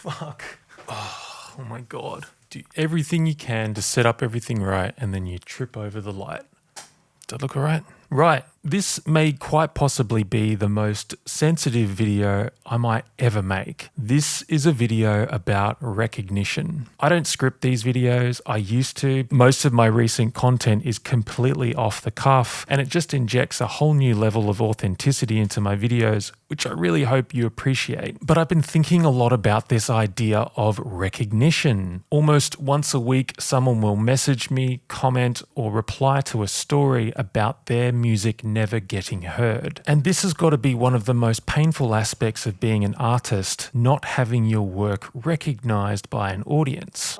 fuck. Oh my God. Do everything you can to set up everything right, and then you trip over the light. Does that look all right? Right. This may quite possibly be the most sensitive video I might ever make. This is a video about recognition. I don't script these videos. I used to. Most of my recent content is completely off the cuff, and it just injects a whole new level of authenticity into my videos, which I really hope you appreciate. But I've been thinking a lot about this idea of recognition. Almost once a week, someone will message me, comment, or reply to a story about their music never getting heard. And this has got to be one of the most painful aspects of being an artist, not having your work recognized by an audience.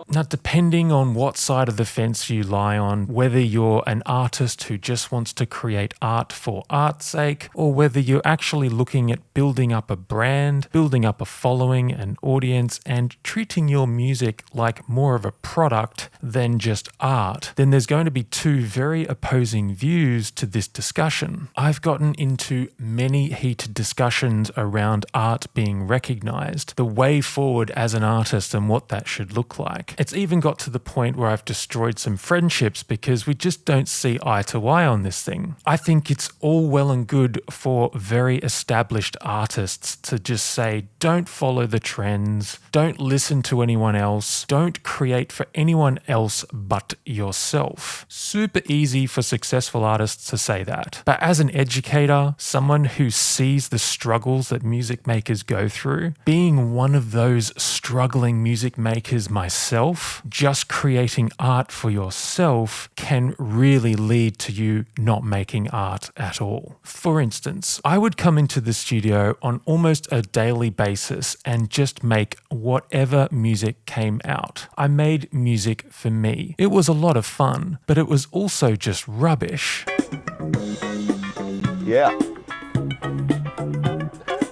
Now, depending on what side of the fence you lie on, whether you're an artist who just wants to create art for art's sake, or whether you're actually looking at building up a brand, building up a following, an audience, and treating your music like more of a product than just art, then there's going to be two very opposing views to this discussion. I've gotten into many heated discussions around art being recognized, the way forward as an artist and what that should look like. It's even got to the point where I've destroyed some friendships because we just don't see eye to eye on this thing. I think it's all well and good for very established artists to just say, don't follow the trends, don't listen to anyone else, don't create for anyone else but yourself. Super easy for successful artists to say that. But as an educator, someone who sees the struggles that music makers go through, being one of those struggling music makers myself, just creating art for yourself can really lead to you not making art at all. For instance, I would come into the studio on almost a daily basis and just make whatever music came out. I made music for me. It was a lot of fun, but it was also just rubbish. Yeah.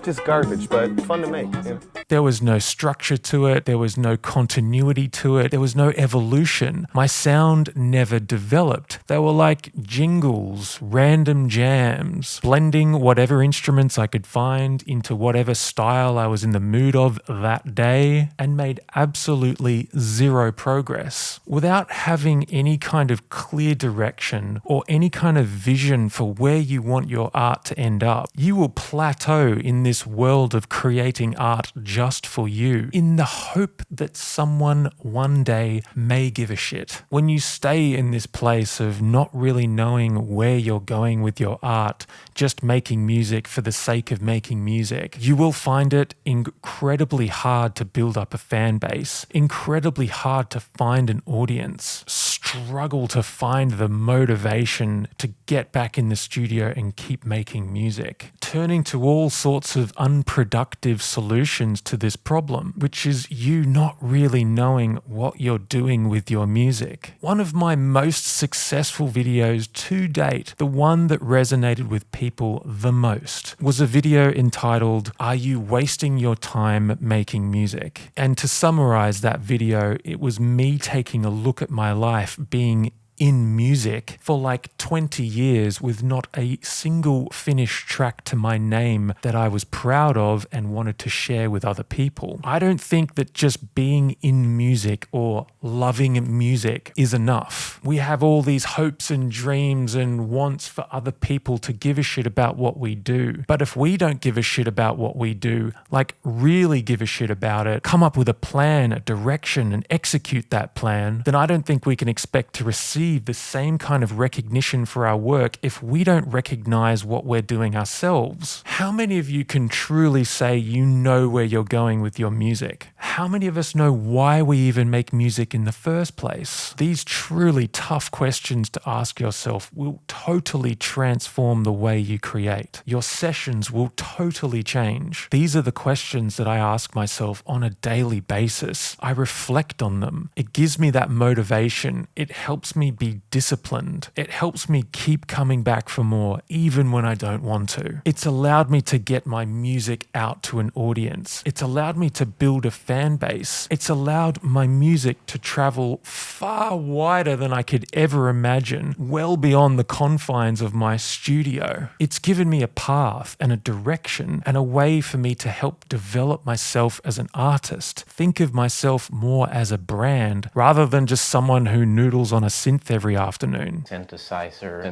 Just garbage, but fun to make. Yeah. There was no structure to it. There was no continuity to it. There was no evolution. My sound never developed. They were like jingles, random jams, blending whatever instruments I could find into whatever style I was in the mood of that day, and made absolutely zero progress. Without having any kind of clear direction or any kind of vision for where you want your art to end up, you will plateau in this world of creating art just for you, in the hope that someone one day may give a shit. When you stay in this place of not really knowing where you're going with your art, just making music for the sake of making music, you will find it incredibly hard to build up a fan base, incredibly hard to find an audience, struggle to find the motivation to get back in the studio and keep making music, turning to all sorts of unproductive solutions to this problem, which is you not really knowing what you're doing with your music. One of my most successful videos to date, the one that resonated with people the most, was a video entitled, "Are You Wasting Your Time Making Music?" And to summarize that video, it was me taking a look at my life being in music for like 20 years with not a single finished track to my name that I was proud of and wanted to share with other people. I don't think that just being in music or loving music is enough. We have all these hopes and dreams and wants for other people to give a shit about what we do. But if we don't give a shit about what we do, like really give a shit about it, come up with a plan, a direction, and execute that plan, then I don't think we can expect to receive the same kind of recognition for our work if we don't recognize what we're doing ourselves. How many of you can truly say you know where you're going with your music? How many of us know why we even make music in the first place? These truly tough questions to ask yourself will totally transform the way you create. Your sessions will totally change. These are the questions that I ask myself on a daily basis. I reflect on them. It gives me that motivation. It helps me be disciplined. It helps me keep coming back for more, even when I don't want to. It's allowed me to get my music out to an audience. It's allowed me to build a fan fan base. It's allowed my music to travel far wider than I could ever imagine, well beyond the confines of my studio. It's given me a path and a direction and a way for me to help develop myself as an artist, think of myself more as a brand rather than just someone who noodles on a synth every afternoon. Synthesizers.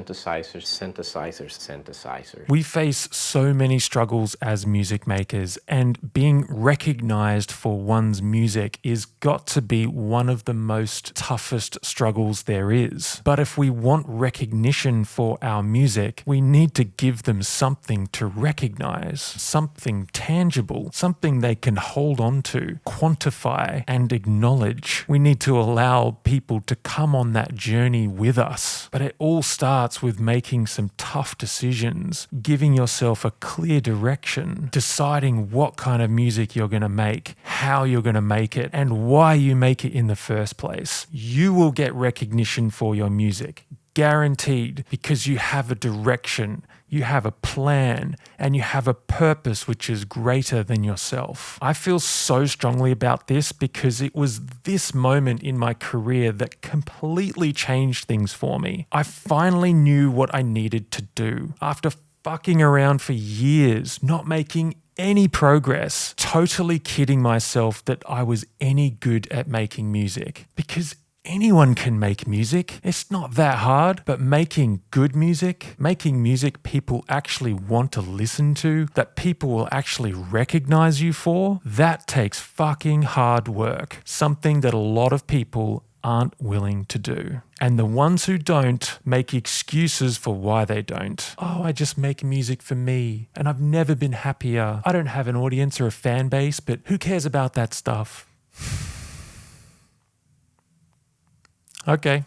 We face so many struggles as music makers, and being recognized for one's music is got to be one of the most toughest struggles there is. But if we want recognition for our music, we need to give them something to recognize, something tangible, something they can hold on to, quantify, and acknowledge. We need to allow people to come on that journey with us. But it all starts with making some tough decisions, giving yourself a clear direction, deciding what kind of music you're going to make, how you're going to make it, and why you make it in the first place. You will get recognition for your music, guaranteed, because you have a direction, you have a plan, and you have a purpose which is greater than yourself. I feel so strongly about this because it was this moment in my career that completely changed things for me. I finally knew what I needed to do. After fucking around for years, not making any progress, totally kidding myself that I was any good at making music. Because anyone can make music. It's not that hard. But making good music, making music people actually want to listen to, that people will actually recognize you for, that takes fucking hard work. Something that a lot of people aren't willing to do. And the ones who don't make excuses for why they don't. Oh, I just make music for me and I've never been happier. I don't have an audience or a fan base, but who cares about that stuff? Okay.